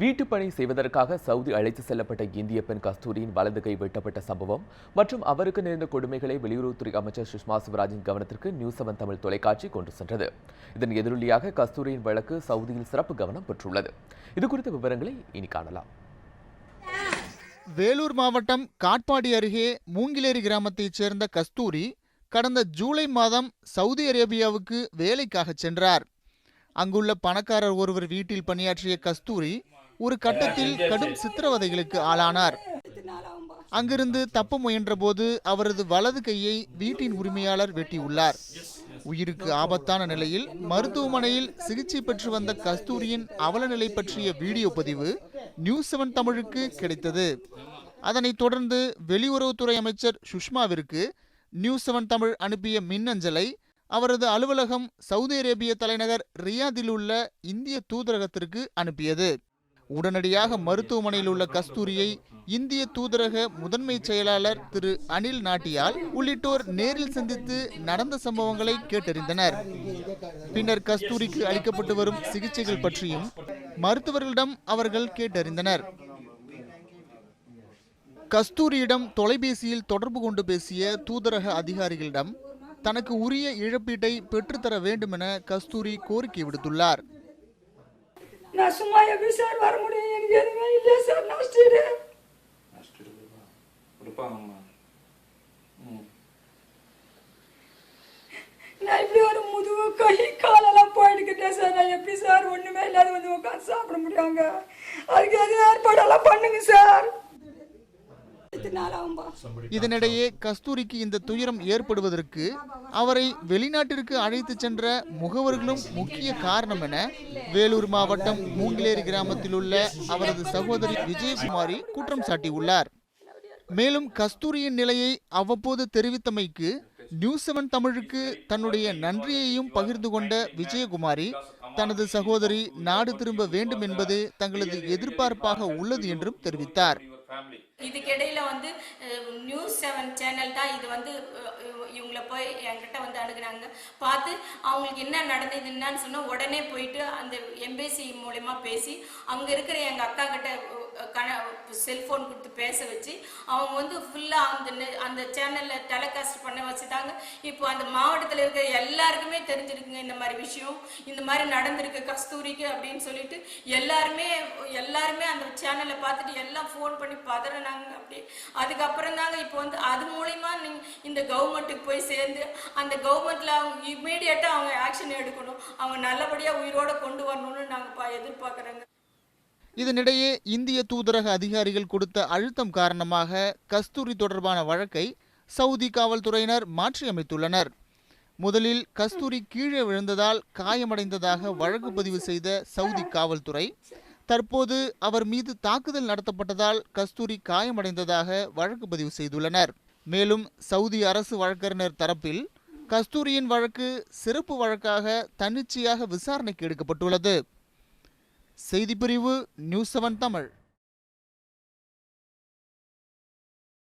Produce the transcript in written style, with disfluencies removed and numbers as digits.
வீட்டு பணி செய்வதற்காக சவுதி அழைத்து செல்லப்பட்ட இந்திய பெண் கஸ்தூரியின் வலது கை வெட்டப்பட்ட சம்பவம் மற்றும் அவருக்கு நேர்ந்த கொடுமைகளை வெளியுறவுத்துறை அமைச்சர் சுஷ்மா ஸ்வராஜின் கவனத்திற்கு நியூஸ் 7 தமிழ் தொலைக்காட்சி கொண்டு சென்றது. இதன் எதிரொலியாக கஸ்தூரியின் வழக்கு சவுதியில் சிறப்பு கவனம் பெற்றுள்ளது. இதுகுறித்த விவரங்களை இனி காணலாம். வேலூர் மாவட்டம் காட்பாடி அருகே மூங்கிலேரி கிராமத்தைச் சேர்ந்த கஸ்தூரி கடந்த ஜூலை மாதம் சவுதி அரேபியாவுக்கு வேலைக்காக சென்றார். அங்குள்ள பணக்காரர் ஒருவர் வீட்டில் பணியாற்றிய கஸ்தூரி ஒரு கட்டத்தில் கடும் சித்திரவதைகளுக்கு ஆளானார். அங்கிருந்து தப்ப முயன்றபோது அவரது வலது கையை வீட்டின் உரிமையாளர் வெட்டியுள்ளார். உயிருக்கு ஆபத்தான நிலையில் மருத்துவமனையில் சிகிச்சை பெற்று வந்த கஸ்தூரியின் அவலநிலை பற்றிய வீடியோ பதிவு நியூஸ் 7 தமிழுக்கு கிடைத்தது. அதனைத் தொடர்ந்து வெளியுறவுத்துறை அமைச்சர் சுஷ்மாவிற்கு நியூஸ் 7 தமிழ் அனுப்பிய மின்னஞ்சலை அவரது அலுவலகம் சவுதி அரேபிய தலைநகர் ரியாதில் உள்ள இந்திய தூதரகத்திற்கு அனுப்பியது. உடனடியாக மருத்துவமனையில் உள்ள கஸ்தூரியை இந்திய தூதரக முதன்மை செயலாளர் திரு அனில் நாட்டியால் உள்ளிட்டோர் நேரில் சந்தித்து நடந்த சம்பவங்களை கேட்டறிந்தனர். பின்னர் கஸ்தூரிக்கு அளிக்கப்பட்டு வரும் சிகிச்சைகள் பற்றியும் மருத்துவர்களிடம் அவர்கள் கேட்டறிந்தனர். கஸ்தூரியிடம் தொலைபேசியில் தொடர்பு கொண்டு பேசிய தூதரக அதிகாரிகளிடம் தனக்கு உரிய இழப்பீட்டை பெற்றுத்தர வேண்டும் என கஸ்தூரி கோரிக்கை விடுத்துள்ளார். நான் சும்மா எப்படி சார் வர முடியும்? எனக்கு எதுவுமே இல்லை சார். நான் இப்படி ஒரு முதுகு கை காலெல்லாம் போயிட்டுக்கிட்டேன் சார். நான் எப்படி சார் ஒண்ணுமே இல்லாத வந்து உட்காந்து சாப்பிட முடியாங்க? அதுக்கு எது ஏற்பாடெல்லாம் பண்ணுங்க சார். இதனிடையே கஸ்தூரிக்கு இந்த துயரம் ஏற்படுவதற்கு அவரை வெளிநாட்டிற்கு அழைத்து சென்ற முகவர்களும் முக்கிய காரணம் என வேலூர் மாவட்டம் மூங்கிலேரி கிராமத்தில் உள்ள அவரது சகோதரி விஜயகுமாரி குற்றம் சாட்டியுள்ளார். மேலும் கஸ்தூரியின் நிலையை அவ்வப்போது தெரிவித்தமைக்கு நியூஸ் 7 தமிழுக்கு தன்னுடைய நன்றியையும் பகிர்ந்து கொண்ட விஜயகுமாரி தனது சகோதரி நாடு திரும்ப வேண்டும் என்பது தங்களது எதிர்பார்ப்பாக உள்ளது என்றும் தெரிவித்தார். இதுக்கிடையில நியூஸ் 7 சேனல் தான் இது இவங்களை போய் என்கிட்ட அணுகுனாங்க. பார்த்து அவங்களுக்கு என்ன நடந்ததுன்னு சொன்னால் உடனே போயிட்டு அந்த எம்பேசி மூலமா பேசி அங்கே இருக்கிற எங்கள் அக்கா கிட்ட செல்ஃபோன் கொடுத்து பேச வச்சு அவங்க ஃபுல்லாக அந்த சேனலில் டெலிகாஸ்ட் பண்ண வச்சுட்டாங்க. இப்போ அந்த மாவட்டத்தில் இருக்கிற எல்லாருக்குமே தெரிஞ்சிருக்குங்க இந்த மாதிரி விஷயம், இந்த மாதிரி நடந்திருக்கு கஸ்தூரிக்கு அப்படின்னு சொல்லிட்டு எல்லாருமே அந்த சேனலை பார்த்துட்டு எல்லாம் ஃபோன் பண்ணி பதறினாங்க. அப்படி அதுக்கப்புறம் தாங்க இப்போ அது மூலமா இந்த கவர்மெண்ட்டுக்கு போய் சேர்ந்து அந்த கவர்மெண்ட்ல அவங்க இம்மீடியட்டா அவங்க ஆக்ஷன் எடுக்கணும், அவங்க நல்லபடியா உயிரோட கொண்டு வரணும்னு நாங்க எதிர்பார்க்கறோங்க. இதனிடையே இந்திய தூதரக அதிகாரிகள் கொடுத்த அழுத்தம் காரணமாக கஸ்தூரி தொடர்பான வழக்கை சவுதி காவல்துறையினர் மாற்றியமைத்துள்ளனர். முதலில் கஸ்தூரி கீழே விழுந்ததால் காயமடைந்ததாக வழக்கு பதிவு செய்த சவுதி காவல்துறை தற்போது அவர் மீது தாக்குதல் நடத்தப்பட்டதால் கஸ்தூரி காயமடைந்ததாக வழக்கு பதிவு செய்துள்ளனர். மேலும் சவுதி அரசு வழக்கறிஞர் தரப்பில் கஸ்தூரியின் வழக்கு சிறப்பு வழக்காக தன்னிச்சையாக விசாரணைக்கு எடுக்கப்பட்டுள்ளது. செய்திப்பிரிவு நியூஸ் 7 தமிழ்.